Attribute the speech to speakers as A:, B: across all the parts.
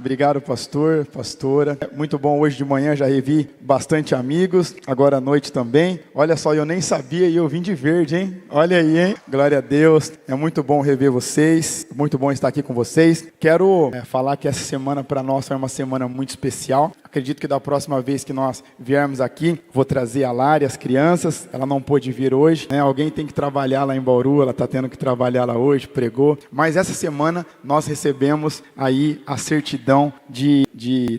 A: Obrigado, pastor, pastora. Muito bom, hoje de manhã já revi bastante amigos, agora à noite também. Olha só, eu nem sabia e eu vim de verde, hein? Olha aí, hein? Glória a Deus. É muito bom rever vocês, muito bom estar aqui com vocês. Quero falar que essa semana para nós foi uma semana muito especial. Acredito que da próxima vez que nós viermos aqui, vou trazer a Lari, as crianças. Ela não pôde vir hoje, né? Alguém tem que trabalhar lá em Bauru, ela está tendo que trabalhar lá hoje, pregou. Mas essa semana nós recebemos aí a certidão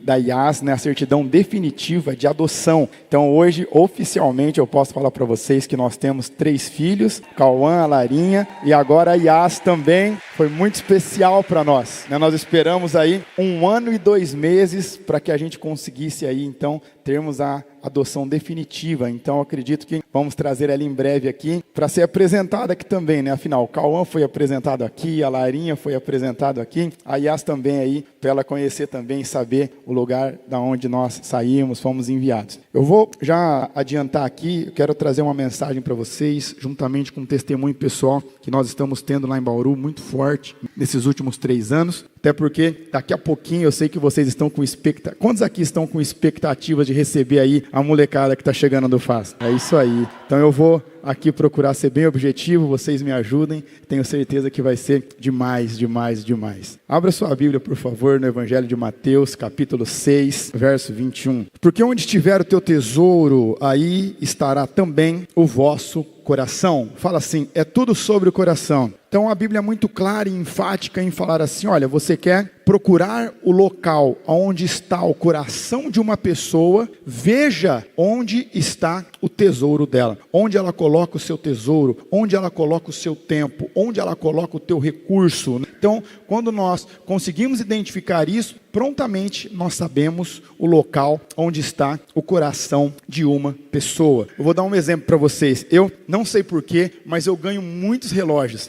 A: da IAS, né? A certidão definitiva de adoção. Então hoje, oficialmente, eu posso falar para vocês que nós temos 3 filhos, Cauã, a Larinha, e agora a IAS também. Foi muito especial para nós, né? Nós esperamos aí 1 ano e 2 meses para que a gente conseguisse aí, então, termos a adoção definitiva. Então, acredito que vamos trazer ela em breve aqui para ser apresentada aqui também, né? Afinal, o Cauã foi apresentado aqui, a Larinha foi apresentado aqui, a Yas também aí, para ela conhecer também e saber o lugar da onde nós saímos, fomos enviados. Eu vou já adiantar aqui, eu quero trazer uma mensagem para vocês, juntamente com um testemunho pessoal que nós estamos tendo lá em Bauru, muito forte, nesses últimos 3 anos. Até porque daqui a pouquinho eu sei que vocês estão com expectativa. Quantos aqui estão com expectativas de receber aí a molecada que está chegando do FAS? É isso aí. Então eu vou aqui procurar ser bem objetivo, vocês me ajudem. Tenho certeza que vai ser demais, demais, demais. Abra sua Bíblia, por favor, no Evangelho de Mateus, capítulo 6, verso 21. Porque onde estiver o teu tesouro, aí estará também o vosso coração. Fala assim, é tudo sobre o coração. Então a Bíblia é muito clara e enfática em falar assim, olha, você quer procurar o local onde está o coração de uma pessoa, veja onde está o tesouro dela, onde ela coloca o seu tesouro, onde ela coloca o seu tempo, onde ela coloca o teu recurso. Então, quando nós conseguimos identificar isso, prontamente nós sabemos o local onde está o coração de uma pessoa. Eu vou dar um exemplo para vocês. Eu não sei porquê, mas eu ganho muitos relógios.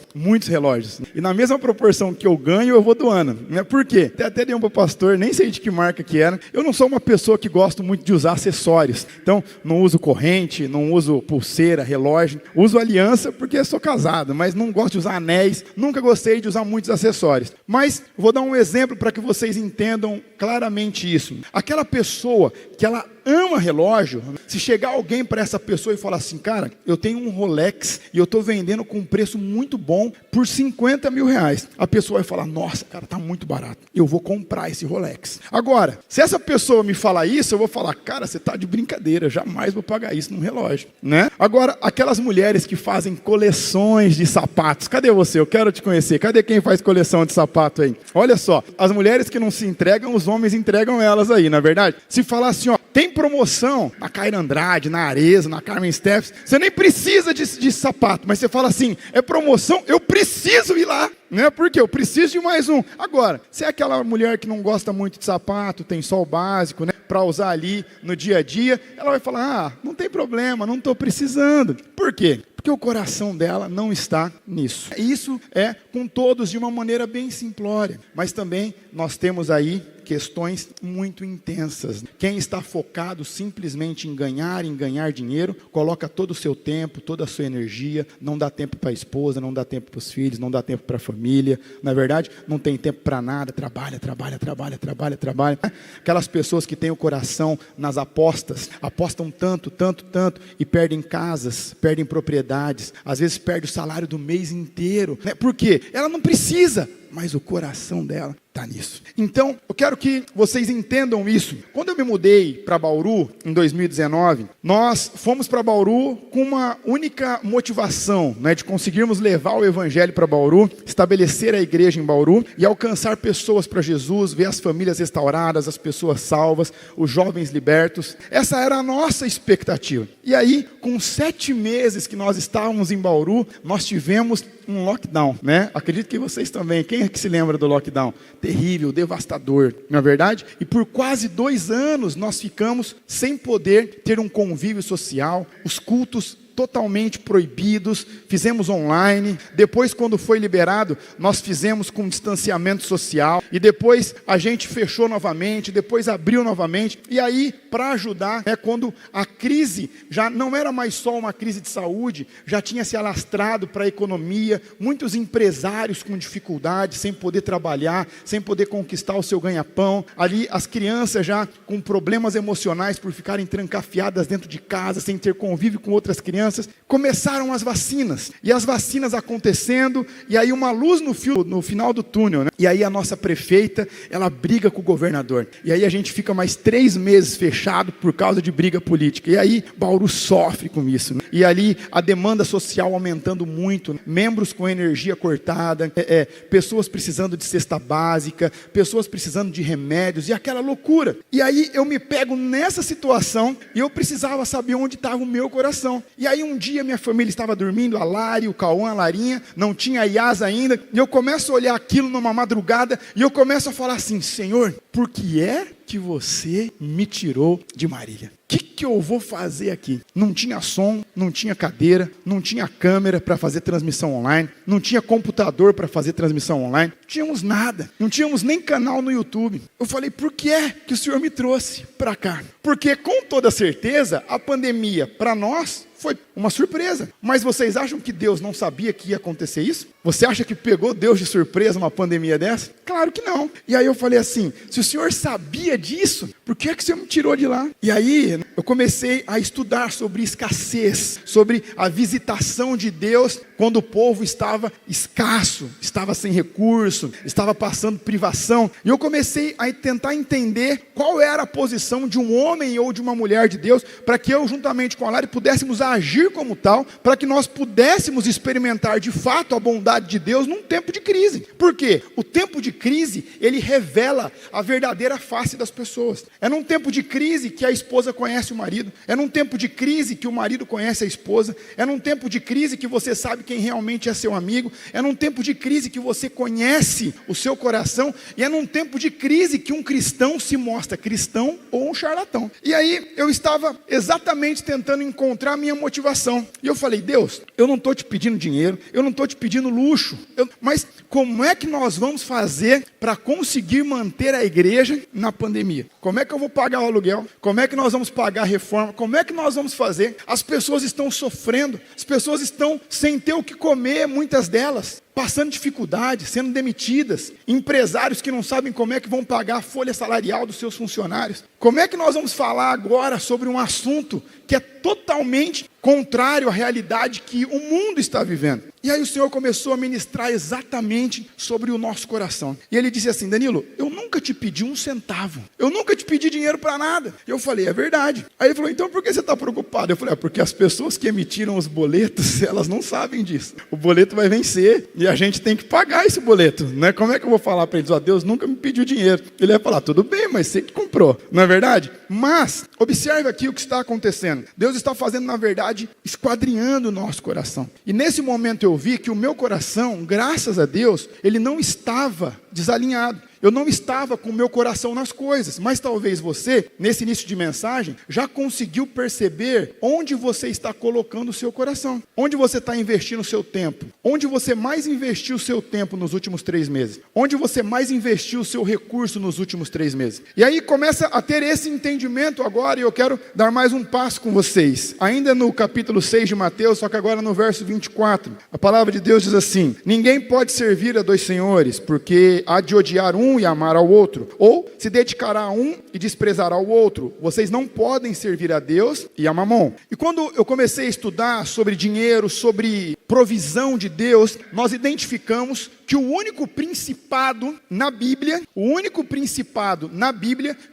A: E na mesma proporção que eu ganho, eu vou doando. Por quê? Até dei um para o pastor, nem sei de que marca que era. Eu não sou uma pessoa que gosto muito de usar acessórios. Então, não uso corrente, não uso pulseira, relógio. Uso aliança porque sou casado, mas não gosto de usar anéis. Nunca gostei de usar muitos acessórios. Mas vou dar um exemplo para que vocês entendam claramente isso. Aquela pessoa que ela ama relógio, se chegar alguém para essa pessoa e falar assim, cara, eu tenho um Rolex e eu estou vendendo com um preço muito bom por 50 mil reais. A pessoa vai falar, nossa, cara, tá muito barato. Eu vou comprar esse Rolex. Agora, se essa pessoa me falar isso, eu vou falar, cara, você tá de brincadeira, jamais vou pagar isso num relógio, né? Agora, aquelas mulheres que fazem coleções de sapatos, cadê você? Eu quero te conhecer. Cadê quem faz coleção de sapato aí? Olha só, as mulheres que não se entregam, os homens entregam elas aí, não é verdade? Se falar assim, ó, tem promoção na Caira Andrade, na Arezzo, na Carmen Steffes, você nem precisa de sapato, mas você fala assim, é promoção, eu preciso ir lá, né? Porque eu preciso de mais um. Agora, se é aquela mulher que não gosta muito de sapato, tem só o básico, né, para usar ali no dia a dia, ela vai falar, não tem problema, não estou precisando. Por quê? Porque o coração dela não está nisso. Isso é com todos de uma maneira bem simplória, mas também nós temos aí questões muito intensas. Quem está focado simplesmente em ganhar dinheiro, coloca todo o seu tempo, toda a sua energia, não dá tempo para a esposa, não dá tempo para os filhos, não dá tempo para a família, na verdade, não tem tempo para nada, trabalha. Aquelas pessoas que têm o coração nas apostas, apostam tanto, e perdem casas, perdem propriedades, às vezes perde o salário do mês inteiro. Por quê? Ela não precisa, mas o coração dela está nisso. Então, eu quero que vocês entendam isso. Quando eu me mudei para Bauru, em 2019, nós fomos para Bauru com uma única motivação, né, de conseguirmos levar o Evangelho para Bauru, estabelecer a igreja em Bauru e alcançar pessoas para Jesus, ver as famílias restauradas, as pessoas salvas, os jovens libertos. Essa era a nossa expectativa. E aí, com 7 meses que nós estávamos em Bauru, nós tivemos um lockdown, né? Acredito que vocês também. Quem é que se lembra do lockdown? Terrível, devastador, não é verdade? E por quase 2 anos nós ficamos sem poder ter um convívio social. Os cultos totalmente proibidos, fizemos online, depois quando foi liberado, nós fizemos com distanciamento social, e depois a gente fechou novamente, depois abriu novamente, e aí para ajudar, quando a crise já não era mais só uma crise de saúde, já tinha se alastrado para a economia, muitos empresários com dificuldade, sem poder trabalhar, sem poder conquistar o seu ganha-pão, ali as crianças já com problemas emocionais por ficarem trancafiadas dentro de casa, sem ter convívio com outras crianças, começaram as vacinas, e as vacinas acontecendo, e aí uma luz no final do túnel, né? E aí a nossa prefeita, ela briga com o governador, e aí a gente fica mais 3 meses fechado por causa de briga política, e aí Bauru sofre com isso, né? E ali a demanda social aumentando muito, né? Membros com energia cortada, pessoas precisando de cesta básica, pessoas precisando de remédios, e aquela loucura, e aí eu me pego nessa situação, e eu precisava saber onde estava o meu coração, e aí um dia minha família estava dormindo, a Lari, o Cauã, a Larinha, não tinha a Yasa ainda, e eu começo a olhar aquilo numa madrugada, e eu começo a falar assim: Senhor, por que é que você me tirou de Marília? O que eu vou fazer aqui? Não tinha som, não tinha cadeira, não tinha câmera para fazer transmissão online, não tinha computador para fazer transmissão online, não tínhamos nada, não tínhamos nem canal no YouTube. Eu falei: por que é que o Senhor me trouxe para cá? Porque com toda certeza a pandemia para nós foi uma surpresa. Mas vocês acham que Deus não sabia que ia acontecer isso? Você acha que pegou Deus de surpresa uma pandemia dessa? Claro que não. E aí eu falei assim: se o Senhor sabia disso, por que é que o Senhor me tirou de lá? E aí eu comecei a estudar sobre escassez, sobre a visitação de Deus quando o povo estava escasso, estava sem recurso, estava passando privação. E eu comecei a tentar entender qual era a posição de um homem ou de uma mulher de Deus, para que eu, juntamente com a Lari, pudéssemos agir como tal, para que nós pudéssemos experimentar de fato a bondade de Deus num tempo de crise. Por quê? O tempo de crise, ele revela a verdadeira face das pessoas. É num tempo de crise que a esposa conhece o marido, é num tempo de crise que o marido conhece a esposa, é num tempo de crise que você sabe quem realmente é seu amigo, é num tempo de crise que você conhece o seu coração, e é num tempo de crise que um cristão se mostra cristão ou um charlatão. E aí eu estava exatamente tentando encontrar a minha motivação, e eu falei: Deus, eu não estou te pedindo dinheiro, eu não estou te pedindo luxo, mas como é que nós vamos fazer para conseguir manter a igreja na pandemia? Como é que eu vou pagar o aluguel? Como é que nós vamos pagar a reforma? Como é que nós vamos fazer? As pessoas estão sofrendo, as pessoas estão sem ter o que comer, muitas delas passando dificuldade, sendo demitidas, empresários que não sabem como é que vão pagar a folha salarial dos seus funcionários. Como é que nós vamos falar agora sobre um assunto que é totalmente contrário à realidade que o mundo está vivendo? E aí o Senhor começou a ministrar exatamente sobre o nosso coração. E Ele disse assim: Danilo, eu nunca te pedi um centavo, eu nunca te pedi dinheiro para nada. Eu falei: é verdade. Aí Ele falou: então por que você está preocupado? Eu falei: porque as pessoas que emitiram os boletos, elas não sabem disso. O boleto vai vencer e a gente tem que pagar esse boleto, né? Como é que eu vou falar para eles: ó, Deus nunca me pediu dinheiro? Ele vai falar: tudo bem, mas você que comprou, não é verdade? Mas observe aqui o que está acontecendo. Deus está fazendo, na verdade, esquadrinhando o nosso coração. E nesse momento eu vi que o meu coração, graças a Deus, ele não estava desalinhado. Eu não estava com o meu coração nas coisas, mas talvez você, nesse início de mensagem, já conseguiu perceber onde você está colocando o seu coração, onde você está investindo o seu tempo, onde você mais investiu o seu tempo nos últimos 3 meses, onde você mais investiu o seu recurso nos últimos 3 meses. E aí começa a ter esse entendimento agora, e eu quero dar mais um passo com vocês, ainda no capítulo 6 de Mateus, só que agora no verso 24, a palavra de Deus diz assim: ninguém pode servir a 2 senhores, porque há de odiar um e amar ao outro, ou se dedicará a um e desprezará o outro. Vocês não podem servir a Deus e a Mamon. E quando eu comecei a estudar sobre dinheiro, sobre provisão de Deus, nós identificamos que o único principado na Bíblia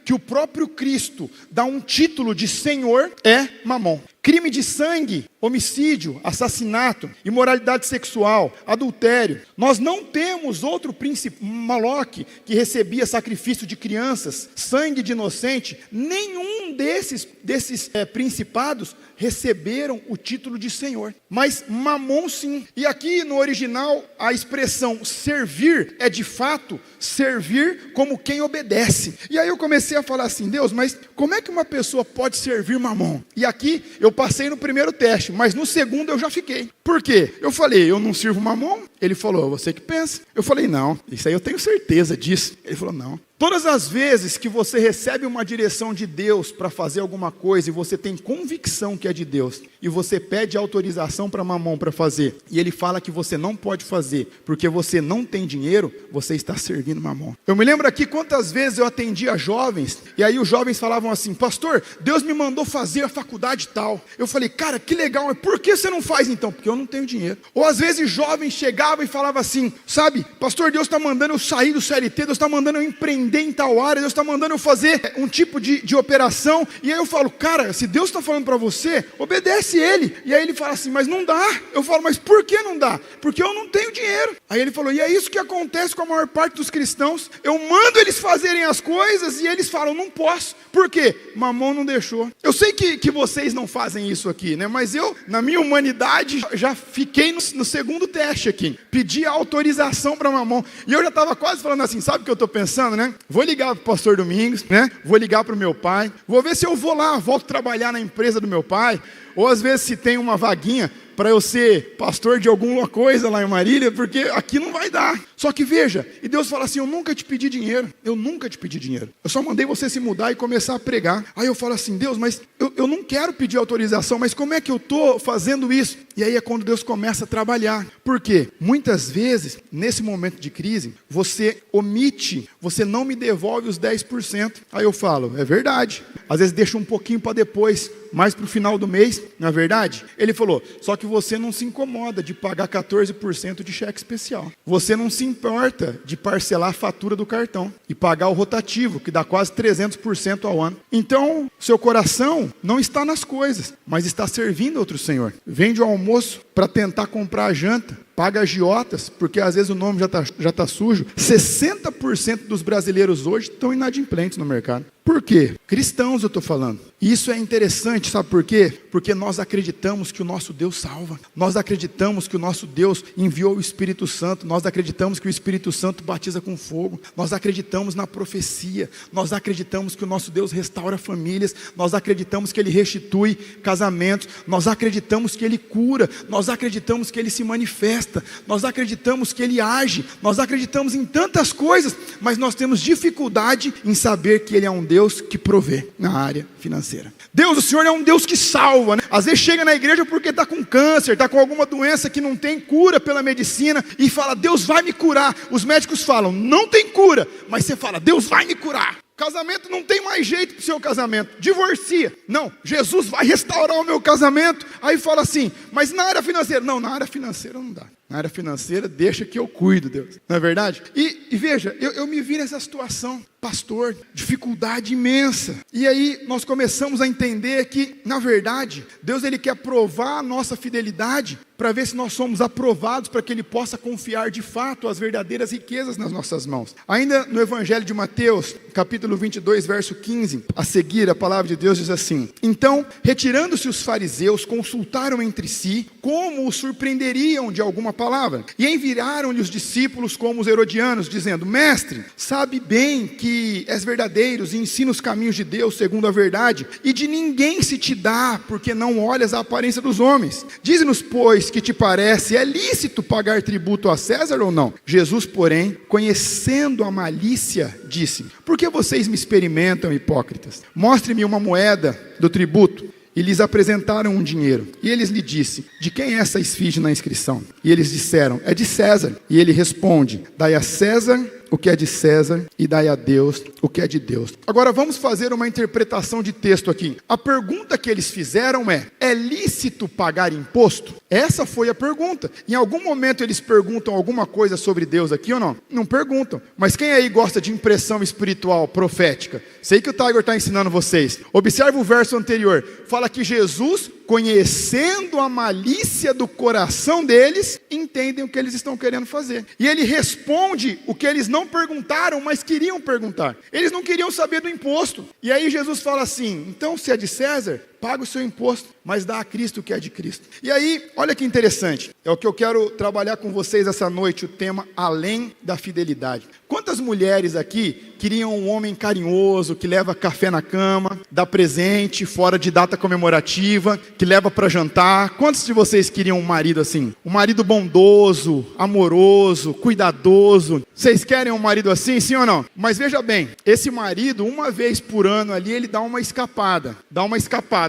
A: que o próprio Cristo dá um título de Senhor é Mamon. Crime de sangue, homicídio, assassinato, imoralidade sexual, adultério. Nós não temos outro príncipe, Moloque, que recebia sacrifício de crianças, sangue de inocente. Nenhum desses principados receberam o título de Senhor. Mas Mamon sim. E aqui no original a expressão servir é de fato servir como quem obedece. E aí eu comecei a falar assim: Deus, mas como é que uma pessoa pode servir Mamon? E aqui eu passei no primeiro teste, mas no segundo eu já fiquei. Por quê? Eu falei, eu não sirvo Mamon? Ele falou, você que pensa. Eu falei, não, isso aí eu tenho certeza disso. Ele falou, não. Todas as vezes que você recebe uma direção de Deus para fazer alguma coisa e você tem convicção que é de Deus e você pede autorização para Mamon para fazer e ele fala que você não pode fazer porque você não tem dinheiro, você está servindo Mamon. Eu me lembro aqui quantas vezes eu atendia jovens e aí os jovens falavam assim, pastor, Deus me mandou fazer a faculdade tal. Eu falei, cara, que legal, mas por que você não faz então? Porque eu não tenho dinheiro. Ou às vezes jovens chegavam e falavam assim, sabe, pastor, Deus está mandando eu sair do CLT, Deus está mandando eu empreender em tal área, Deus está mandando eu fazer um tipo de operação, e aí eu falo, cara, se Deus está falando para você, obedece Ele, e aí ele fala assim, mas não dá, eu falo, mas por que não dá? Porque eu não tenho dinheiro, aí ele falou, e é isso que acontece com a maior parte dos cristãos, eu mando eles fazerem as coisas, e eles falam, não posso, por quê? Mamon não deixou. Eu sei que vocês não fazem isso aqui, né, mas eu, na minha humanidade, já fiquei no segundo teste aqui, pedi a autorização para Mamon, e eu já estava quase falando assim, sabe o que eu estou pensando, né? Vou ligar para o pastor Domingos, né? Vou ligar para o meu pai, vou ver se eu vou lá, volto a trabalhar na empresa do meu pai, ou às vezes se tem uma vaguinha para eu ser pastor de alguma coisa lá em Marília, porque aqui não vai dar. Só que veja, e Deus fala assim, eu nunca te pedi dinheiro, eu nunca te pedi dinheiro, eu só mandei você se mudar e começar a pregar. Aí eu falo assim, Deus, mas eu não quero pedir autorização, mas como é que eu estou fazendo isso? E aí é quando Deus começa a trabalhar. Por quê? Muitas vezes, nesse momento de crise, você omite, você não me devolve os 10%. Aí eu falo, é verdade. Às vezes deixa um pouquinho para depois, mais para o final do mês, não é verdade? Ele falou, só que você não se incomoda de pagar 14% de cheque especial. Você não se importa de parcelar a fatura do cartão e pagar o rotativo, que dá quase 300% ao ano. Então, seu coração não está nas coisas, mas está servindo outro Senhor. Vende o almoço para tentar comprar a janta, paga agiotas, porque às vezes o nome já tá sujo. 60% dos brasileiros hoje estão inadimplentes no mercado. Por quê? Cristãos eu estou falando. E isso é interessante, sabe por quê? Porque nós acreditamos que o nosso Deus salva. Nós acreditamos que o nosso Deus enviou o Espírito Santo. Nós acreditamos que o Espírito Santo batiza com fogo. Nós acreditamos na profecia. Nós acreditamos que o nosso Deus restaura famílias. Nós acreditamos que Ele restitui casamentos. Nós acreditamos que Ele cura. Nós acreditamos que Ele se manifesta. Nós acreditamos que Ele age. Nós acreditamos em tantas coisas, mas nós temos dificuldade em saber que Ele é um Deus que provê na área financeira. Deus, o Senhor é um Deus que salva, né? Às vezes chega na igreja porque está com câncer, está com alguma doença que não tem cura pela medicina e fala, Deus vai me curar. Os médicos falam, não tem cura, mas você fala, Deus vai me curar. Casamento não tem mais jeito para o seu casamento, divorcia. Não, Jesus vai restaurar o meu casamento. Aí fala assim, mas na área financeira? Não, na área financeira não dá. Na área financeira, deixa que eu cuido, Deus. Não é verdade? E veja, eu me vi nessa situação, pastor, dificuldade imensa. E aí nós começamos a entender que, na verdade, Deus ele quer provar a nossa fidelidade para ver se nós somos aprovados, para que Ele possa confiar de fato as verdadeiras riquezas nas nossas mãos. Ainda no Evangelho de Mateus, capítulo 22, verso 15, a seguir a palavra de Deus diz assim, então, retirando-se os fariseus, consultaram entre si como os surpreenderiam de alguma palavra, e enviaram-lhe os discípulos como os herodianos, dizendo, mestre, sabe bem que és verdadeiro e ensina os caminhos de Deus segundo a verdade, e de ninguém se te dá, porque não olhas a aparência dos homens. Dize-nos, pois, que te parece, é lícito pagar tributo a César ou não? Jesus, porém, conhecendo a malícia, disse, por que vocês me experimentam, hipócritas? Mostre-me uma moeda do tributo. E lhes apresentaram um dinheiro. E eles lhe disse, de quem é essa esfinge na inscrição? E eles disseram, é de César. E ele responde, dai a César o que é de César e dai a Deus o que é de Deus. Agora vamos fazer uma interpretação de texto aqui. A pergunta que eles fizeram é lícito pagar imposto? Essa foi a pergunta. Em algum momento eles perguntam alguma coisa sobre Deus aqui ou não? Não perguntam. Mas quem aí gosta de impressão espiritual, profética? Sei que o Tiger está ensinando vocês. Observe o verso anterior. Fala que Jesus, conhecendo a malícia do coração deles, entendem o que eles estão querendo fazer. E ele responde o que eles não perguntaram, mas queriam perguntar. Eles não queriam saber do imposto. E aí Jesus fala assim, então se é de César, paga o seu imposto, mas dá a Cristo o que é de Cristo. E aí, olha que interessante, é o que eu quero trabalhar com vocês essa noite, o tema além da fidelidade. Quantas mulheres aqui queriam um homem carinhoso, que leva café na cama, dá presente fora de data comemorativa, que leva para jantar? Quantos de vocês queriam um marido assim? Um marido bondoso, amoroso, cuidadoso? Vocês querem um marido assim, sim ou não? Mas veja bem, esse marido, uma vez por ano ali, ele dá uma escapada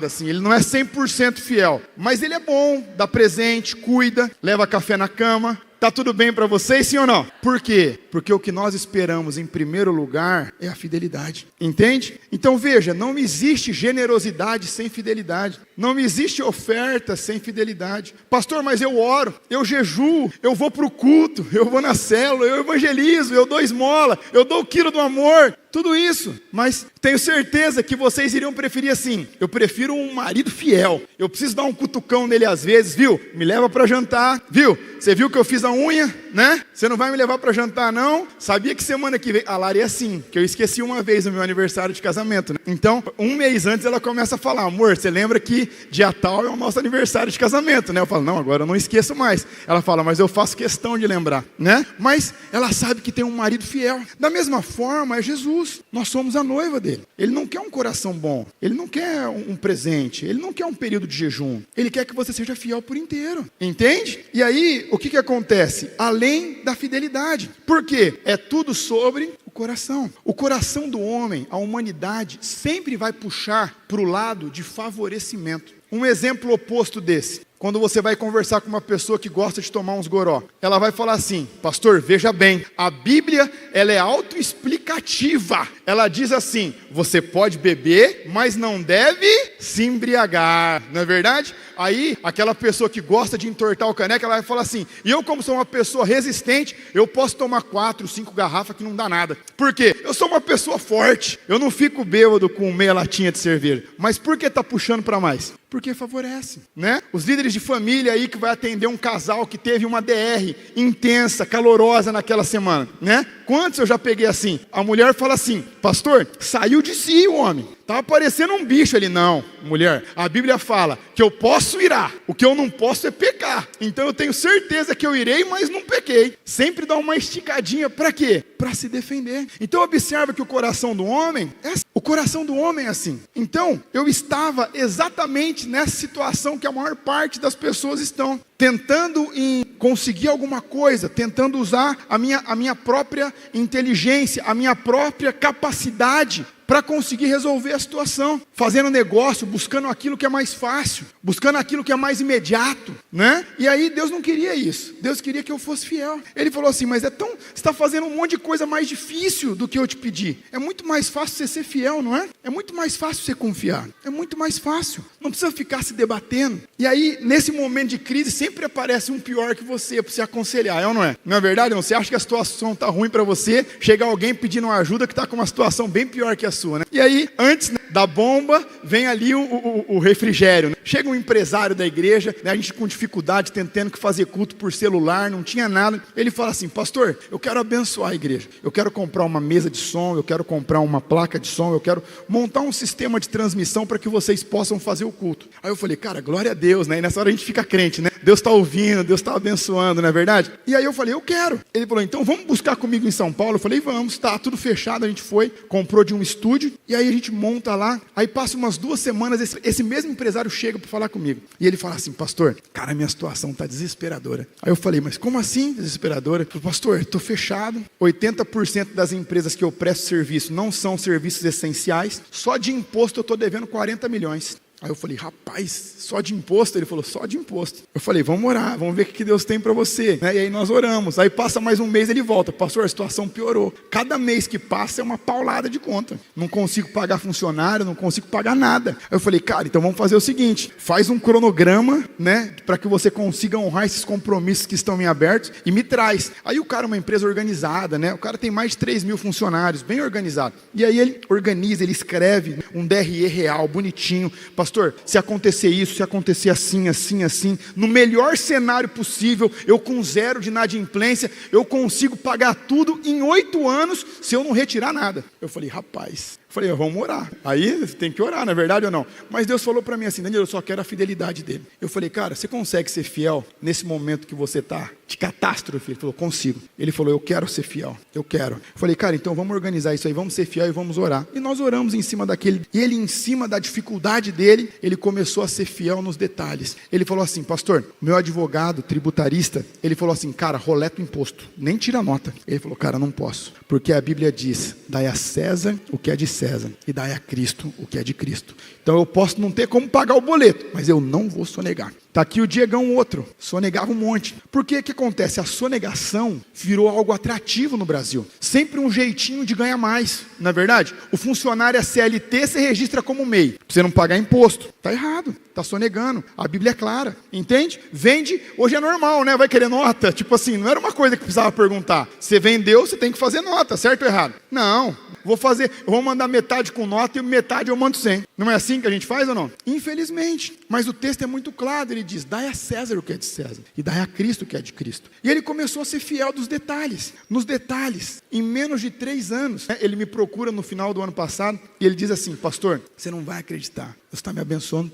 A: assim, ele não é 100% fiel, mas ele é bom, dá presente, cuida, leva café na cama. Tá tudo bem para vocês, sim ou não? Por quê? Porque o que nós esperamos em primeiro lugar é a fidelidade. Entende? Então veja, não existe generosidade sem fidelidade. Não existe oferta sem fidelidade. Pastor, mas eu oro, eu jejuo, eu vou para o culto, eu vou na célula, eu evangelizo, eu dou esmola, eu dou o quilo do amor. Tudo isso, mas tenho certeza que vocês iriam preferir assim, eu prefiro um marido fiel, eu preciso dar um cutucão nele às vezes, viu? Me leva para jantar, viu? Você viu que eu fiz a unha, né? Você não vai me levar para jantar não? Sabia que semana que vem, a Lari é assim, que eu esqueci uma vez no meu aniversário de casamento, né? Então, um mês antes ela começa a falar, amor, você lembra que dia tal é o nosso aniversário de casamento, né? Eu falo, não, agora eu não esqueço mais. Ela fala, mas eu faço questão de lembrar, né? Mas ela sabe que tem um marido fiel. Da mesma forma é Jesus. Nós somos a noiva dele. Ele não quer um coração bom, ele não quer um presente, ele não quer um período de jejum, ele quer que você seja fiel por inteiro, entende? E aí, o que acontece? Além da fidelidade, por quê? É tudo sobre o coração. O coração do homem, a humanidade, sempre vai puxar para o lado de favorecimento. Um exemplo oposto desse, quando você vai conversar com uma pessoa que gosta de tomar uns goró, ela vai falar assim, pastor, veja bem, a Bíblia, ela é autoexplicativa. Ela diz assim, você pode beber, mas não deve se embriagar, não é verdade? Aí, aquela pessoa que gosta de entortar o caneco, ela vai falar assim, e eu como sou uma pessoa resistente, eu posso tomar 4, 5 garrafas que não dá nada. Por quê? Eu sou uma pessoa forte, eu não fico bêbado com meia latinha de cerveja. Mas por que está puxando para mais? Porque favorece, né? Os líderes de família aí que vai atender um casal que teve uma DR intensa, calorosa naquela semana, né? Quantos eu já peguei assim? A mulher fala assim, pastor, saiu de si o homem. Tá parecendo um bicho ali. Não, mulher, a Bíblia fala que eu posso irar, o que eu não posso é pecar. Então eu tenho certeza que eu irei, mas não pequei. Sempre dá uma esticadinha, para quê? Para se defender. Então observa que o coração do homem é assim. O coração do homem é assim. Então eu estava exatamente nessa situação que a maior parte das pessoas estão, tentando conseguir alguma coisa, tentando usar a minha própria inteligência, a minha própria capacidade para conseguir resolver a situação, fazendo negócio, buscando aquilo que é mais fácil, buscando aquilo que é mais imediato, né? E aí Deus não queria isso, Deus queria que eu fosse fiel. Ele falou assim, mas você está fazendo um monte de coisa mais difícil do que eu te pedi. É muito mais fácil você ser fiel, não é? É muito mais fácil você confiar, é muito mais fácil, não precisa ficar se debatendo. E aí, nesse momento de crise, sempre aparece um pior que você para se aconselhar, é ou não é? Não é verdade? Não? Você acha que a situação está ruim para você, chega alguém pedindo uma ajuda que está com uma situação bem pior que a sua, né? E aí, antes, né, da bomba, vem ali o refrigério, né? Chega um empresário da igreja, né, a gente com dificuldade, tentando fazer culto por celular, não tinha nada. Ele fala assim, pastor, eu quero abençoar a igreja, eu quero comprar uma mesa de som, eu quero comprar uma placa de som, eu quero montar um sistema de transmissão para que vocês possam fazer o culto. Aí eu falei, cara, glória a Deus, né? E nessa hora a gente fica crente, né? Deus está ouvindo, Deus está abençoando, não é verdade? E aí eu falei, eu quero. Ele falou, então vamos buscar comigo em São Paulo? Eu falei, vamos, tá tudo fechado, a gente foi, comprou de um estúdio, e aí a gente monta lá, aí passa umas 2 semanas, esse mesmo empresário chega para falar comigo, e ele fala assim, pastor, cara, minha situação está desesperadora. Aí eu falei, mas como assim desesperadora? Eu falei, pastor, estou fechado, 80% das empresas que eu presto serviço não são serviços essenciais, só de imposto eu estou devendo 40 milhões. Aí eu falei, rapaz, só de imposto? Ele falou, só de imposto. Eu falei, vamos orar, vamos ver o que Deus tem para você, né? E aí nós oramos, aí passa mais um mês, ele volta, pastor, a situação piorou. Cada mês que passa é uma paulada de conta, não consigo pagar funcionário, não consigo pagar nada. Aí eu falei, cara, então vamos fazer o seguinte, faz um cronograma, né, para que você consiga honrar esses compromissos que estão em abertos e me traz. Aí o cara é uma empresa organizada, né? O cara tem mais de 3.000 funcionários, bem organizado. E aí ele organiza, ele escreve um DRE real, bonitinho, pastor, pastor, se acontecer isso, se acontecer assim, assim, assim, no melhor cenário possível, eu com 0 de inadimplência, eu consigo pagar tudo em 8 anos, se eu não retirar nada. Eu falei, rapaz, vamos orar. Aí tem que orar, não é verdade ou não? Mas Deus falou para mim assim, Danilo, eu só quero a fidelidade dele. Eu falei, cara, você consegue ser fiel nesse momento que você está de catástrofe? Ele falou, consigo. Ele falou, eu quero ser fiel, eu quero. Eu falei, cara, então vamos organizar isso aí, vamos ser fiel e vamos orar. E nós oramos em cima daquele, e ele em cima da dificuldade dele, ele começou a ser fiel nos detalhes. Ele falou assim, pastor, meu advogado tributarista, ele falou assim, cara, roleta o imposto, nem tira nota. Ele falou, cara, não posso, porque a Bíblia diz, dai a César o que é de César, e dai a Cristo o que é de Cristo. Então eu posso não ter como pagar o boleto, mas eu não vou sonegar. Está aqui o Diegão outro, sonegava um monte. Porque que acontece? A sonegação virou algo atrativo no Brasil. Sempre um jeitinho de ganhar mais, não é verdade? O funcionário é CLT, você registra como MEI, para você não pagar imposto. Está errado, está sonegando. A Bíblia é clara, entende? Vende, hoje é normal, né? Vai querer nota? Tipo assim, não era uma coisa que precisava perguntar. Você vendeu, você tem que fazer nota, certo ou errado? Não, eu vou mandar metade com nota e metade eu mando sem. Não é assim que a gente faz ou não? Infelizmente. Mas o texto é muito claro, ele diz, dai a César o que é de César, e dai a Cristo o que é de Cristo. E ele começou a ser fiel dos detalhes, nos detalhes. Em menos de 3 anos, ele me procura no final do ano passado, e ele diz assim, pastor, você não vai acreditar, Deus está me abençoando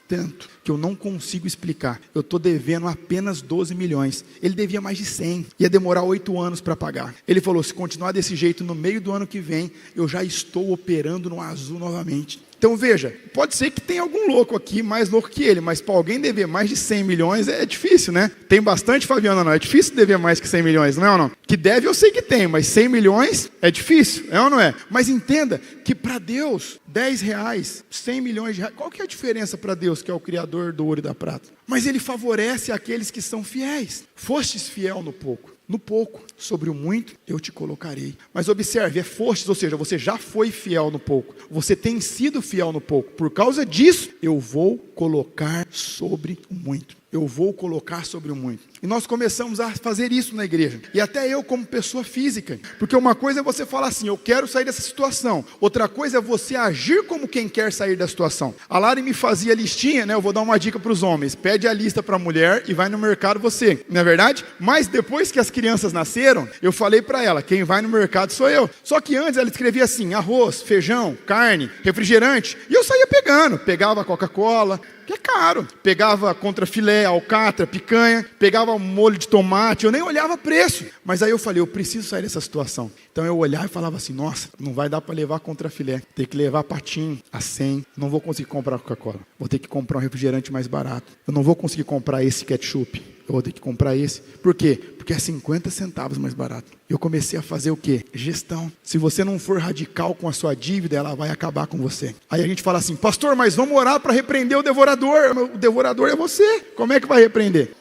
A: tanto, que eu não consigo explicar. Eu estou devendo apenas 12 milhões. Ele devia mais de 100. Ia demorar 8 anos para pagar. Ele falou, se continuar desse jeito, no meio do ano que vem, eu já estou operando no azul novamente. Então veja, pode ser que tenha algum louco aqui, mais louco que ele, mas para alguém dever mais de 100 milhões é difícil, né? Tem bastante, Fabiana, não? É difícil dever mais que 100 milhões, não é ou não? Que deve eu sei que tem, mas 100 milhões é difícil, é ou não é? Mas entenda que para Deus, 10 reais, 100 milhões de reais, qual que é a diferença para Deus, que é o Criador do ouro e da prata? Mas Ele favorece aqueles que são fiéis. Fostes fiel no pouco. No pouco, sobre o muito, eu te colocarei. Mas observe, é fostes, ou seja, você já foi fiel no pouco. Você tem sido fiel no pouco. Por causa disso, eu vou colocar sobre o muito. Eu vou colocar sobre o muito. E nós começamos a fazer isso na igreja. E até eu como pessoa física. Porque uma coisa é você falar assim, eu quero sair dessa situação. Outra coisa é você agir como quem quer sair da situação. A Lari me fazia listinha, né? Eu vou dar uma dica para os homens. Pede a lista para a mulher e vai no mercado você. Não é verdade? Mas depois que as crianças nasceram, eu falei para ela, quem vai no mercado sou eu. Só que antes ela escrevia assim, arroz, feijão, carne, refrigerante. E eu saía pegando. Pegava Coca-Cola, que é caro. Pegava contrafilé, alcatra, picanha, pegava molho de tomate, eu nem olhava preço. Mas aí eu falei, eu preciso sair dessa situação. Então eu olhava e falava assim, nossa, não vai dar para levar contrafilé. Tem que levar patinho a 100. Não vou conseguir comprar Coca-Cola. Vou ter que comprar um refrigerante mais barato. Eu não vou conseguir comprar esse ketchup. Eu vou ter que comprar esse. Por quê? Porque é 50 centavos mais barato. Eu comecei a fazer o quê? Gestão. Se você não for radical com a sua dívida, ela vai acabar com você. Aí a gente fala assim, pastor, mas vamos orar para repreender o devorador. O devorador é você. Como é que vai repreender?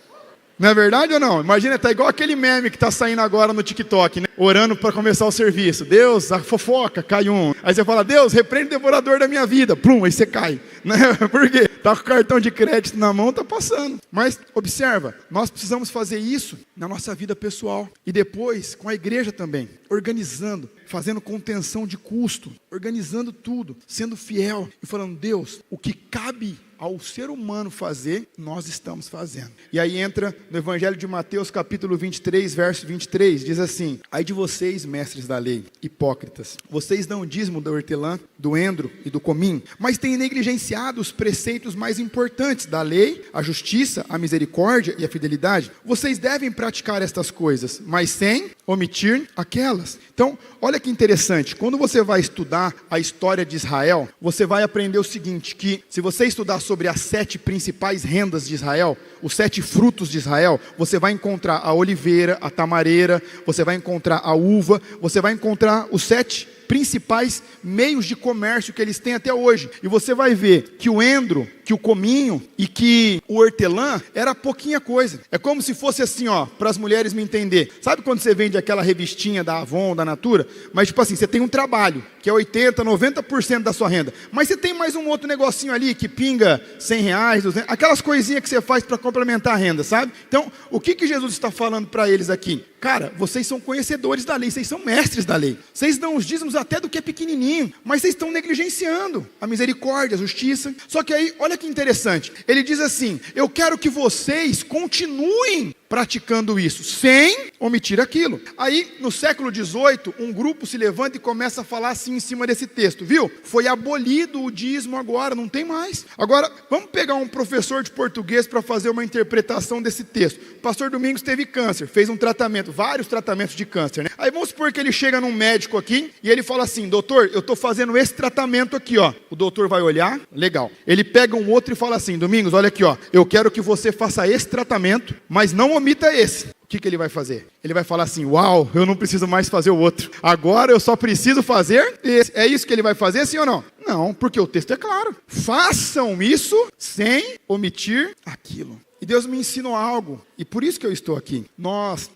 A: Não é verdade ou não? Imagina, tá igual aquele meme que tá saindo agora no TikTok, né? Orando para começar o serviço. Deus, a fofoca, cai um. Aí você fala, Deus, repreende o devorador da minha vida. Plum, aí você cai. Né? Por quê? Tá com o cartão de crédito na mão, tá passando. Mas observa, nós precisamos fazer isso na nossa vida pessoal. E depois com a igreja também. Organizando, fazendo contenção de custo. Organizando tudo, sendo fiel. E falando, Deus, o que cabe ao ser humano fazer, nós estamos fazendo. E aí entra no Evangelho de Mateus, capítulo 23, verso 23, diz assim, ai de vocês, mestres da lei, hipócritas, vocês dão o dízimo da hortelã, do endro e do cominho, mas têm negligenciado os preceitos mais importantes da lei, a justiça, a misericórdia e a fidelidade. Vocês devem praticar estas coisas, mas sem omitir aquelas. Então, olha que interessante, quando você vai estudar a história de Israel, você vai aprender o seguinte, que se você estudar sobre as 7 principais rendas de Israel, os 7 frutos de Israel, você vai encontrar a oliveira, a tamareira, você vai encontrar a uva, você vai encontrar os 7 principais meios de comércio que eles têm até hoje. E você vai ver que o endro, que o cominho e que o hortelã era pouquinha coisa. É como se fosse assim, ó, para as mulheres me entender. Sabe quando você vende aquela revistinha da Avon, da Natura? Mas tipo assim, você tem um trabalho, que é 80%, 90% da sua renda. Mas você tem mais um outro negocinho ali, que pinga 100 reais, 200, aquelas coisinhas que você faz para complementar a renda, sabe? Então, o que Jesus está falando para eles aqui? Cara, vocês são conhecedores da lei, vocês são mestres da lei. Vocês dão os dízimos até do que é pequenininho, mas vocês estão negligenciando a misericórdia, a justiça. Só que aí, olha que interessante, ele diz assim, eu quero que vocês continuem praticando isso, sem omitir aquilo. Aí, no século XVIII, um grupo se levanta e começa a falar assim em cima desse texto, viu? Foi abolido o dízimo agora, não tem mais. Agora, vamos pegar um professor de português para fazer uma interpretação desse texto. O pastor Domingos teve câncer, fez um tratamento, vários tratamentos de câncer, né? Aí vamos supor que ele chega num médico aqui e ele fala assim, doutor, eu estou fazendo esse tratamento aqui, ó. O doutor vai olhar, legal. Ele pega um outro e fala assim, Domingos, olha aqui, ó, eu quero que você faça esse tratamento, mas não omita esse. O que ele vai fazer? Ele vai falar assim, uau, eu não preciso mais fazer o outro. Agora eu só preciso fazer esse. É isso que ele vai fazer, sim ou não? Não, porque o texto é claro. Façam isso sem omitir aquilo. E Deus me ensinou algo, e por isso que eu estou aqui.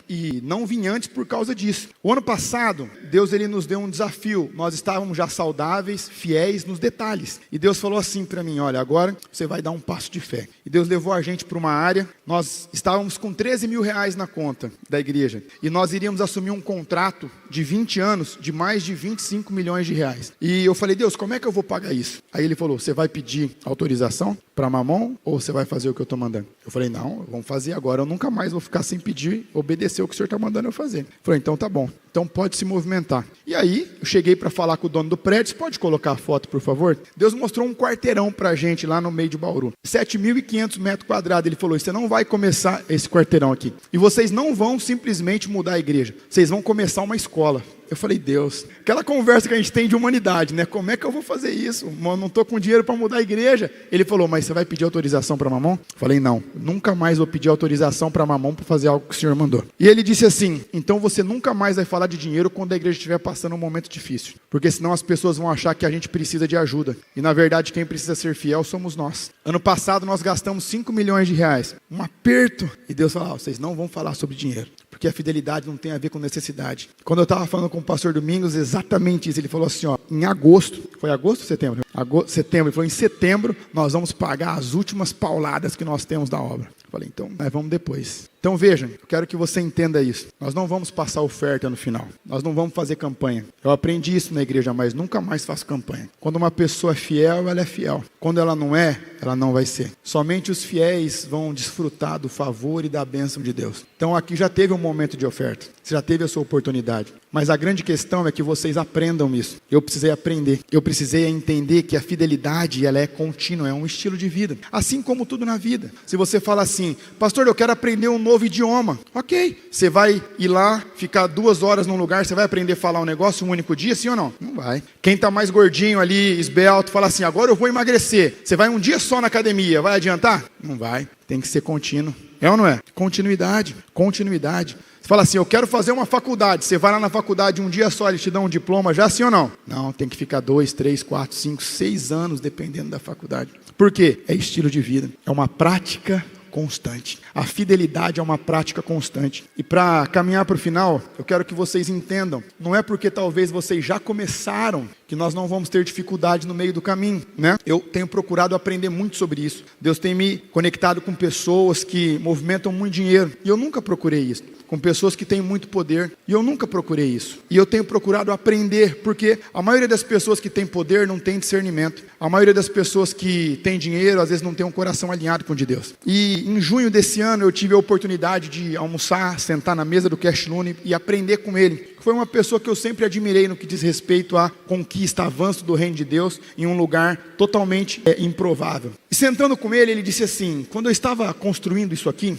A: E não vim antes por causa disso. O ano passado, Deus ele nos deu um desafio. Nós estávamos já saudáveis, fiéis nos detalhes. E Deus falou assim para mim, olha, agora você vai dar um passo de fé. E Deus levou a gente para uma área, nós estávamos com 13 mil reais na conta da igreja. E nós iríamos assumir um contrato de 20 anos, de mais de 25 milhões de reais. E eu falei, Deus, como é que eu vou pagar isso? Aí ele falou, você vai pedir autorização para Mamon ou você vai fazer o que eu estou mandando? Eu falei, não, vamos fazer agora, eu nunca mais vou ficar sem pedir, obedecer o que o senhor está mandando eu fazer. Eu falei, então tá bom, então pode se movimentar. E aí, eu cheguei para falar com o dono do prédio, pode colocar a foto, por favor? Deus mostrou um quarteirão para a gente lá no meio de Bauru, 7.500 metros quadrados. Ele falou, você não vai começar esse quarteirão aqui, e vocês não vão simplesmente mudar a igreja, vocês vão começar uma escola. Eu falei, Deus, aquela conversa que a gente tem de humanidade, né? Como é que eu vou fazer isso? Eu não estou com dinheiro para mudar a igreja. Ele falou, mas você vai pedir autorização para Mamon? Eu falei, não, nunca mais vou pedir autorização para Mamon para fazer algo que o senhor mandou. E ele disse assim, então você nunca mais vai falar de dinheiro quando a igreja estiver passando um momento difícil, porque senão as pessoas vão achar que a gente precisa de ajuda. E na verdade quem precisa ser fiel somos nós. Ano passado nós gastamos 5 milhões de reais, um aperto. E Deus falou, vocês não vão falar sobre dinheiro, porque a fidelidade não tem a ver com necessidade. Quando eu estava falando com o pastor Domingos, exatamente isso, ele falou assim, ó, em agosto, foi agosto ou setembro? Setembro, ele falou, em setembro nós vamos pagar as últimas pauladas que nós temos da obra. Eu falei, então, nós vamos depois. Então vejam, eu quero que você entenda isso. Nós não vamos passar oferta no final. Nós não vamos fazer campanha. Eu aprendi isso na igreja, mas nunca mais faço campanha. Quando uma pessoa é fiel, ela é fiel. Quando ela não é, ela não vai ser. Somente os fiéis vão desfrutar do favor e da bênção de Deus. Então aqui já teve um momento de oferta. Você já teve a sua oportunidade. Mas a grande questão é que vocês aprendam isso. Eu precisei aprender. Eu precisei entender que a fidelidade, ela é contínua, é um estilo de vida. Assim como tudo na vida. Se você fala assim, pastor, eu quero aprender um novo idioma. Ok. Você vai ir lá, ficar 2 horas num lugar, você vai aprender a falar um negócio um único dia, sim ou não? Não vai. Quem está mais gordinho ali, esbelto, fala assim, agora eu vou emagrecer. Você vai um dia só na academia, vai adiantar? Não vai. Tem que ser contínuo. É ou não é? Continuidade. Continuidade. Você fala assim, eu quero fazer uma faculdade. Você vai lá na faculdade um dia só, eles te dão um diploma já, sim ou não? Não, tem que ficar 2, 3, 4, 5, 6 anos dependendo da faculdade. Por quê? É estilo de vida. É uma prática constante. A fidelidade é uma prática constante. E para caminhar para o final, eu quero que vocês entendam, não é porque talvez vocês já começaram que nós não vamos ter dificuldade no meio do caminho, né? Eu tenho procurado aprender muito sobre isso. Deus tem me conectado com pessoas que movimentam muito dinheiro, e eu nunca procurei isso. Com pessoas que têm muito poder, e eu nunca procurei isso. E eu tenho procurado aprender, porque a maioria das pessoas que tem poder não tem discernimento. A maioria das pessoas que tem dinheiro, às vezes não tem um coração alinhado com o de Deus. E em junho desse ano eu tive a oportunidade de almoçar, sentar na mesa do Cash Looney e aprender com ele. Foi uma pessoa que eu sempre admirei no que diz respeito à conquista, avanço do reino de Deus em um lugar totalmente improvável. E sentando com ele, ele disse assim, quando eu estava construindo isso aqui,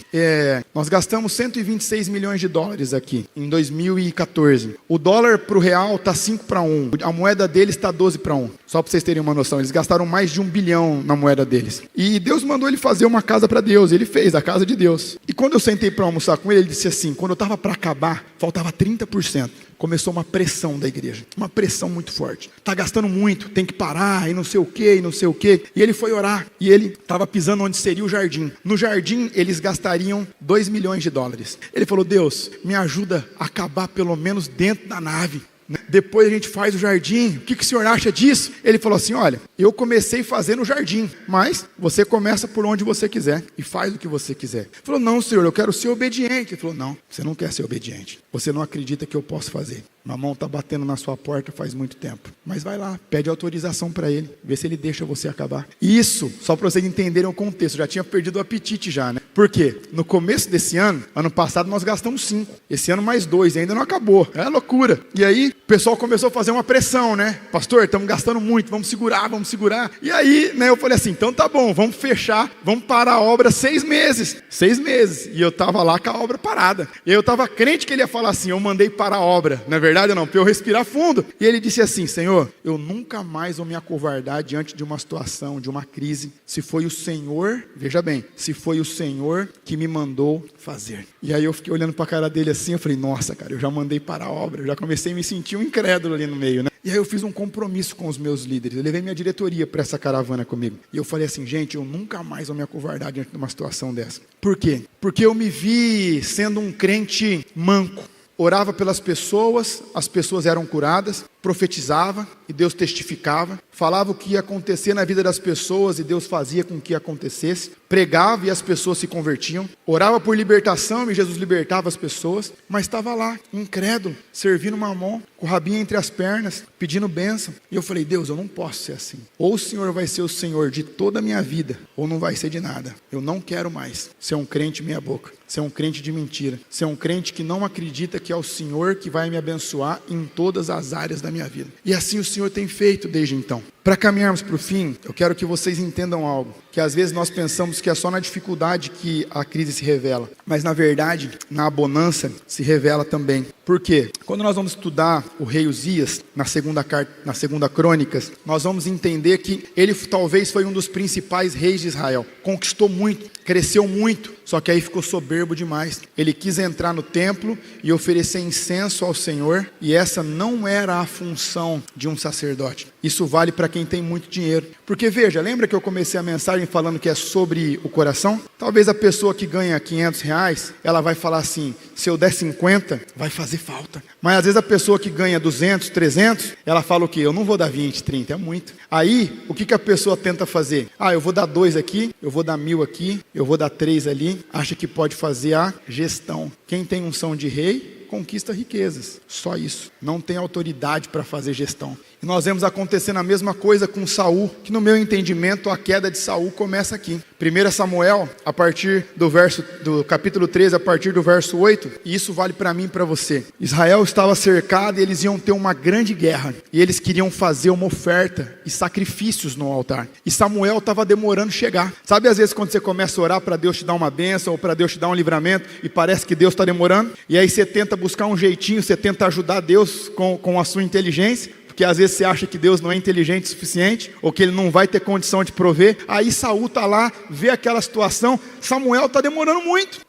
A: nós gastamos 126 milhões de dólares aqui, em 2014. O dólar para o real está 5-1, a moeda deles está 12-1. Só para vocês terem uma noção, eles gastaram mais de 1 bilhão na moeda deles. E Deus mandou ele fazer uma casa para Deus, ele fez a casa de Deus. E quando eu sentei para almoçar com ele, ele disse assim, quando eu estava para acabar, faltava 30%. Começou uma pressão da igreja, uma pressão muito forte. Está gastando muito, tem que parar, e não sei o que, e não sei o que. E ele foi orar, e ele estava pisando onde seria o jardim. No jardim, eles gastariam 2 milhões de dólares. Ele falou, Deus, me ajuda a acabar pelo menos dentro da nave. Depois a gente faz o jardim, o que o senhor acha disso? Ele falou assim, olha, eu comecei fazendo o jardim, mas você começa por onde você quiser e faz o que você quiser. Ele falou, não senhor, eu quero ser obediente. Ele falou, não, você não quer ser obediente, você não acredita que eu posso fazer. Mamão está batendo na sua porta faz muito tempo, mas vai lá, pede autorização para ele, vê se ele deixa você acabar. Isso, só para vocês entenderem o contexto, eu já tinha perdido o apetite já, né? Por quê? No começo desse ano passado nós gastamos 5, esse ano mais 2, ainda não acabou, é loucura. E aí o pessoal começou a fazer uma pressão, né? Pastor, estamos gastando muito, vamos segurar. E aí, né, eu falei assim, então tá bom, vamos fechar, vamos parar a obra 6 meses. 6 meses, e eu estava lá com a obra parada. E eu estava crente que ele ia falar assim, eu mandei parar a obra, não é verdade ou não? Para eu respirar fundo. E ele disse assim, Senhor, eu nunca mais vou me acovardar diante de uma situação, de uma crise, se foi o Senhor, veja bem, se foi o Senhor que me mandou fazer. E aí eu fiquei olhando para a cara dele assim, eu falei, nossa cara, eu já mandei parar a obra, eu já comecei a me sentir um incrédulo ali no meio, né? E aí eu fiz um compromisso com os meus líderes, eu levei minha diretoria para essa caravana comigo. E eu falei assim, gente, eu nunca mais vou me acovardar diante de uma situação dessa. Por quê? Porque eu me vi sendo um crente manco. Orava pelas pessoas, as pessoas eram curadas, profetizava e Deus testificava, falava o que ia acontecer na vida das pessoas e Deus fazia com que acontecesse, pregava e as pessoas se convertiam, orava por libertação e Jesus libertava as pessoas, mas estava lá, incrédulo, servindo Mamon, com o rabinho entre as pernas, pedindo bênção. E eu falei, Deus, eu não posso ser assim. Ou o Senhor vai ser o Senhor de toda a minha vida, ou não vai ser de nada. Eu não quero mais ser um crente meia boca, ser um crente de mentira, ser um crente que não acredita que é o Senhor que vai me abençoar em todas as áreas da minha vida. E assim o Senhor tem feito desde então. Para caminharmos para o fim, eu quero que vocês entendam algo, que às vezes nós pensamos que é só na dificuldade que a crise se revela, mas na verdade, na bonança se revela também. Por quê? Quando nós vamos estudar o rei Uzias, na segunda Crônicas, nós vamos entender que ele talvez foi um dos principais reis de Israel, conquistou muito, cresceu muito, só que aí ficou soberbo demais. Ele quis entrar no templo e oferecer incenso ao Senhor, e essa não era a função de um sacerdote. Isso vale para quem tem muito dinheiro. Porque veja, lembra que eu comecei a mensagem falando que é sobre o coração? Talvez a pessoa que ganha R$500, ela vai falar assim, se eu der 50, vai fazer falta. Mas às vezes a pessoa que ganha 200, 300, ela fala o quê? Eu não vou dar 20, 30, é muito. Aí, o que a pessoa tenta fazer? Eu vou dar 2 aqui, eu vou dar 1.000 aqui, eu vou dar 3 ali. Acha que pode fazer a gestão. Quem tem unção de rei, conquista riquezas. Só isso. Não tem autoridade para fazer gestão. E nós vemos acontecendo a mesma coisa com Saul, que no meu entendimento a queda de Saul começa aqui. 1 Samuel, a partir do capítulo 13, a partir do verso 8, e isso vale para mim e para você. Israel estava cercado e eles iam ter uma grande guerra, e eles queriam fazer uma oferta e sacrifícios no altar, e Samuel estava demorando chegar. Sabe às vezes quando você começa a orar para Deus te dar uma bênção, ou para Deus te dar um livramento, e parece que Deus está demorando, e aí você tenta buscar um jeitinho, você tenta ajudar Deus com a sua inteligência, porque às vezes você acha que Deus não é inteligente o suficiente, ou que Ele não vai ter condição de prover. Aí Saul está lá, vê aquela situação, Samuel está demorando muito.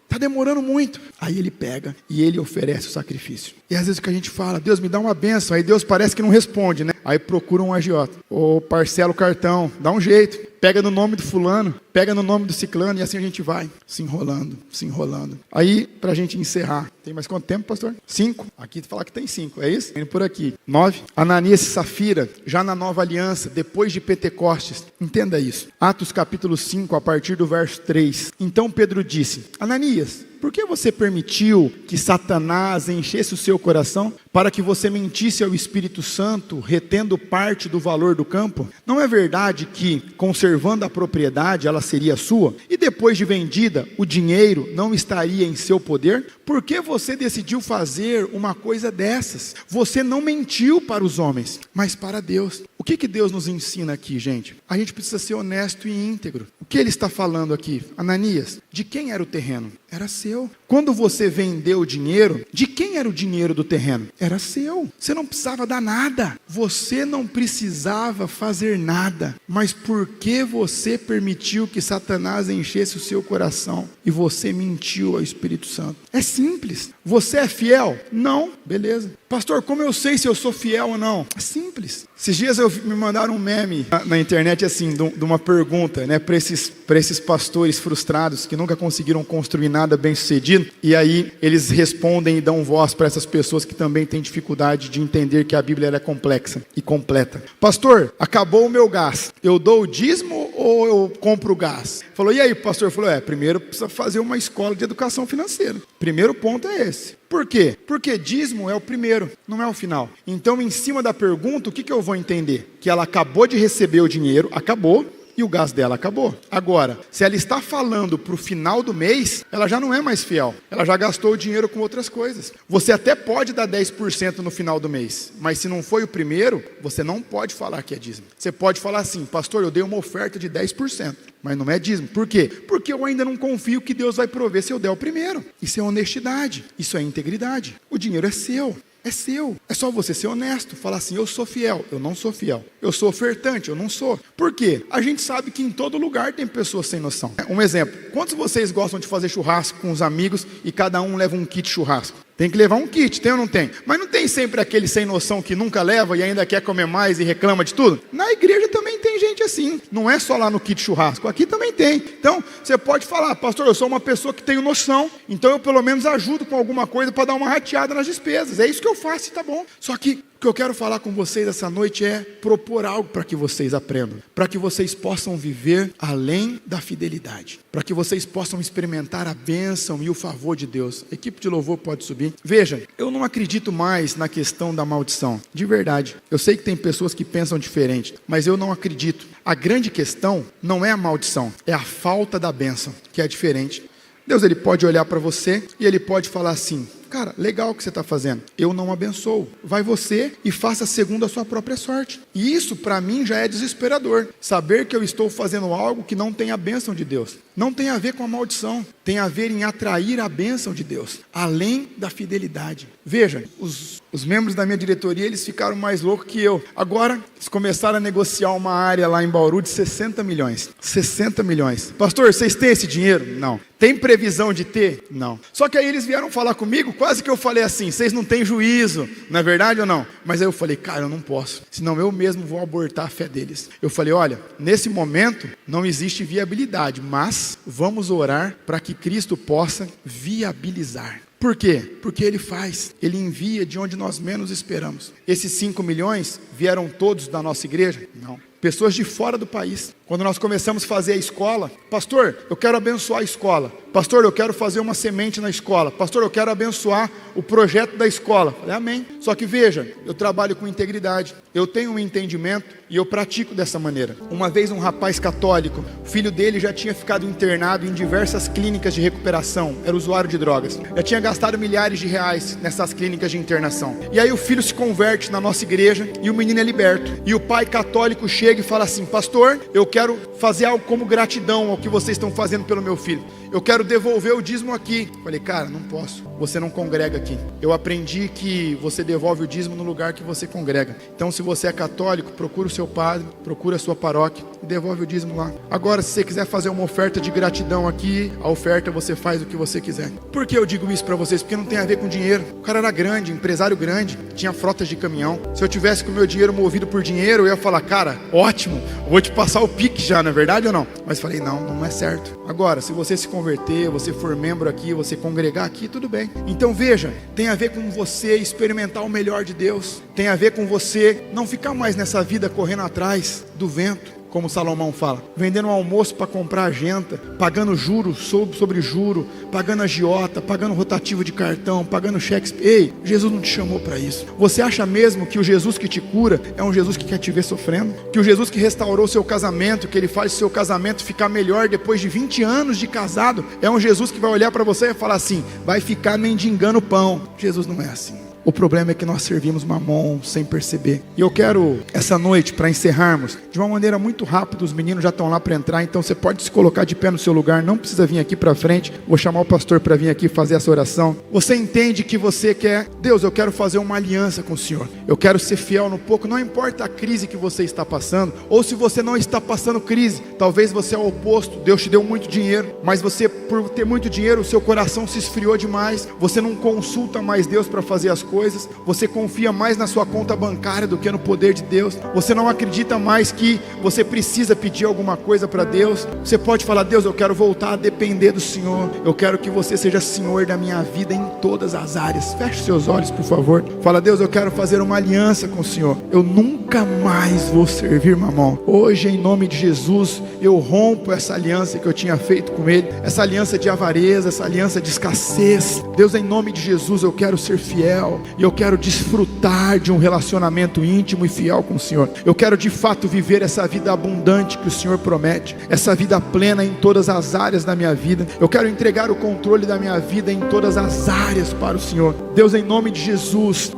A: Aí ele pega e ele oferece o sacrifício. E às vezes o que a gente fala, Deus me dá uma bênção, aí Deus parece que não responde, né? Aí procura um agiota, ou parcela o cartão, dá um jeito, pega no nome do fulano, pega no nome do ciclano, e assim a gente vai, se enrolando. Aí, pra gente encerrar, tem mais quanto tempo, pastor? 5? Aqui fala que tem 5, é isso? Indo por aqui. 9. Ananias e Safira, já na nova aliança, depois de Pentecostes. Entenda isso. Atos capítulo 5, a partir do verso 3. Então Pedro disse, Ananias, por que você permitiu que Satanás enchesse o seu coração para que você mentisse ao Espírito Santo, retendo parte do valor do campo? Não é verdade que, conservando a propriedade, ela seria sua? E depois de vendida, o dinheiro não estaria em seu poder? Por que você decidiu fazer uma coisa dessas? Você não mentiu para os homens, mas para Deus. O que Deus nos ensina aqui, gente? A gente precisa ser honesto e íntegro. O que ele está falando aqui? Ananias, de quem era o terreno? Era seu. Quando você vendeu o dinheiro, de quem era o dinheiro do terreno? Era seu. Você não precisava dar nada. Você não precisava fazer nada. Mas por que você permitiu que Satanás enchesse o seu coração e você mentiu ao Espírito Santo? É simples. Você é fiel? Não. Beleza. Pastor, como eu sei se eu sou fiel ou não? É simples. Esses dias me mandaram um meme na internet assim, de uma pergunta, né, para esses pastores frustrados que nunca conseguiram construir nada bem sucedido, e aí eles respondem e dão voz para essas pessoas que também têm dificuldade de entender que a Bíblia é complexa e completa. Pastor, acabou o meu gás, eu dou o dízimo ou eu compro o gás? Falou, e aí, pastor? Falou, primeiro precisa fazer uma escola de educação financeira. Primeiro ponto é esse. Por quê? Porque dízimo é o primeiro, não é o final. Então, em cima da pergunta, o que eu vou entender? Que ela acabou de receber o dinheiro, acabou, e o gás dela acabou. Agora, se ela está falando para o final do mês, ela já não é mais fiel. Ela já gastou o dinheiro com outras coisas. Você até pode dar 10% no final do mês, mas se não foi o primeiro, você não pode falar que é dízimo. Você pode falar assim, pastor, eu dei uma oferta de 10%, mas não é dízimo. Por quê? Porque eu ainda não confio que Deus vai prover se eu der o primeiro. Isso é honestidade, isso é integridade. O dinheiro é seu. É seu, é só você ser honesto, falar assim, eu sou fiel, eu não sou fiel, eu sou ofertante, eu não sou. Por quê? A gente sabe que em todo lugar tem pessoas sem noção. Um exemplo, quantos de vocês gostam de fazer churrasco com os amigos e cada um leva um kit churrasco? Tem que levar um kit, tem ou não tem? Mas não tem sempre aquele sem noção que nunca leva e ainda quer comer mais e reclama de tudo? Na igreja também tem gente assim, não é só lá no kit churrasco, aqui também tem. Então, você pode falar, pastor, eu sou uma pessoa que tenho noção, então eu pelo menos ajudo com alguma coisa para dar uma rateada nas despesas, é isso que eu faço e tá bom. Só que o que eu quero falar com vocês essa noite é propor algo para que vocês aprendam, para que vocês possam viver além da fidelidade, para que vocês possam experimentar a bênção e o favor de Deus. A equipe de louvor pode subir. Veja, eu não acredito mais na questão da maldição, de verdade. Eu sei que tem pessoas que pensam diferente, mas eu não acredito. A grande questão não é a maldição, é a falta da bênção, que é diferente. Deus, ele pode olhar para você e ele pode falar assim, cara, legal o que você está fazendo, eu não abençoo, vai você e faça segundo a sua própria sorte. E isso para mim já é desesperador, saber que eu estou fazendo algo que não tem a bênção de Deus, não tem a ver com a maldição, tem a ver em atrair a bênção de Deus, além da fidelidade. Veja, os membros da minha diretoria, eles ficaram mais loucos que eu. Agora, eles começaram a negociar uma área lá em Bauru de 60 milhões. 60 milhões. Pastor, vocês têm esse dinheiro? Não. Tem previsão de ter? Não. Só que aí eles vieram falar comigo, quase que eu falei assim, vocês não têm juízo, não é verdade ou não? Mas aí eu falei, cara, eu não posso, senão eu mesmo vou abortar a fé deles. Eu falei, olha, nesse momento não existe viabilidade, mas vamos orar para que Cristo possa viabilizar. Por quê? Porque Ele faz, Ele envia de onde nós menos esperamos. Esses 5 milhões vieram todos da nossa igreja? Não. Pessoas de fora do país. Quando nós começamos a fazer a escola, pastor, eu quero abençoar a escola. Pastor, eu quero fazer uma semente na escola. Pastor, eu quero abençoar o projeto da escola. Falei, amém. Só que veja, eu trabalho com integridade. Eu tenho um entendimento e eu pratico dessa maneira. Uma vez um rapaz católico, o filho dele já tinha ficado internado em diversas clínicas de recuperação. Era usuário de drogas. Já tinha gastado milhares de reais nessas clínicas de internação. E aí o filho se converte na nossa igreja e o menino é liberto. E o pai católico chega e fala assim, pastor, eu quero fazer algo como gratidão ao que vocês estão fazendo pelo meu filho. Eu quero devolver o dízimo aqui. Falei, cara, não posso. Você não congrega aqui. Eu aprendi que você devolve o dízimo no lugar que você congrega. Então, se você é católico, procura o seu padre, procura a sua paróquia e devolve o dízimo lá. Agora, se você quiser fazer uma oferta de gratidão aqui, a oferta você faz o que você quiser. Por que eu digo isso para vocês? Porque não tem a ver com dinheiro. O cara era grande, empresário grande, tinha frotas de caminhão. Se eu tivesse com o meu dinheiro movido por dinheiro, eu ia falar, cara, ótimo, vou te passar o pique já, não é verdade ou não? Mas falei, não é certo. Agora, se você se converter, você for membro aqui, você congregar aqui, tudo bem. Então veja, tem a ver com você experimentar o melhor de Deus. Tem a ver com você não ficar mais nessa vida correndo atrás do vento. Como Salomão fala, vendendo um almoço para comprar janta, pagando juros sobre juro, pagando agiota, pagando rotativo de cartão, pagando cheques. Ei, Jesus não te chamou para isso. Você acha mesmo que o Jesus que te cura é um Jesus que quer te ver sofrendo? Que o Jesus que restaurou o seu casamento, que ele faz o seu casamento ficar melhor depois de 20 anos de casado, é um Jesus que vai olhar para você e falar assim, vai ficar mendigando pão. Jesus não é assim. O problema é que nós servimos Mamon sem perceber. E eu quero, essa noite, para encerrarmos, de uma maneira muito rápida, os meninos já estão lá para entrar, então você pode se colocar de pé no seu lugar, não precisa vir aqui para frente, vou chamar o pastor para vir aqui fazer essa oração. Você entende que você quer, Deus, eu quero fazer uma aliança com o Senhor, eu quero ser fiel no pouco, não importa a crise que você está passando, ou se você não está passando crise, talvez você é o oposto, Deus te deu muito dinheiro, mas você, por ter muito dinheiro, o seu coração se esfriou demais, você não consulta mais Deus para fazer as coisas, coisas, você confia mais na sua conta bancária do que no poder de Deus, você não acredita mais que você precisa pedir alguma coisa para Deus. Você pode falar: Deus, eu quero voltar a depender do Senhor, eu quero que você seja Senhor da minha vida em todas as áreas. Feche seus olhos, por favor. Fala: Deus, eu quero fazer uma aliança com o Senhor, eu nunca mais vou servir mamão. Hoje, em nome de Jesus, eu rompo essa aliança que eu tinha feito com Ele, essa aliança de avareza, essa aliança de escassez. Deus, em nome de Jesus, eu quero ser fiel, e eu quero desfrutar de um relacionamento íntimo e fiel com o Senhor. Eu quero de fato viver essa vida abundante que o Senhor promete, essa vida plena em todas as áreas da minha vida. Eu quero entregar o controle da minha vida em todas as áreas para o Senhor. Deus, em nome de Jesus,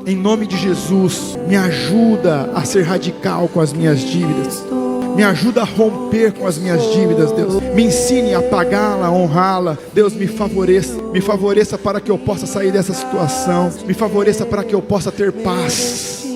A: me ajuda a ser radical com as minhas dívidas. Me ajuda a romper com as minhas dívidas, Deus. Me ensine a pagá-la, a honrá-la. Deus, me favoreça para que eu possa sair dessa situação. Me favoreça para que eu possa ter paz.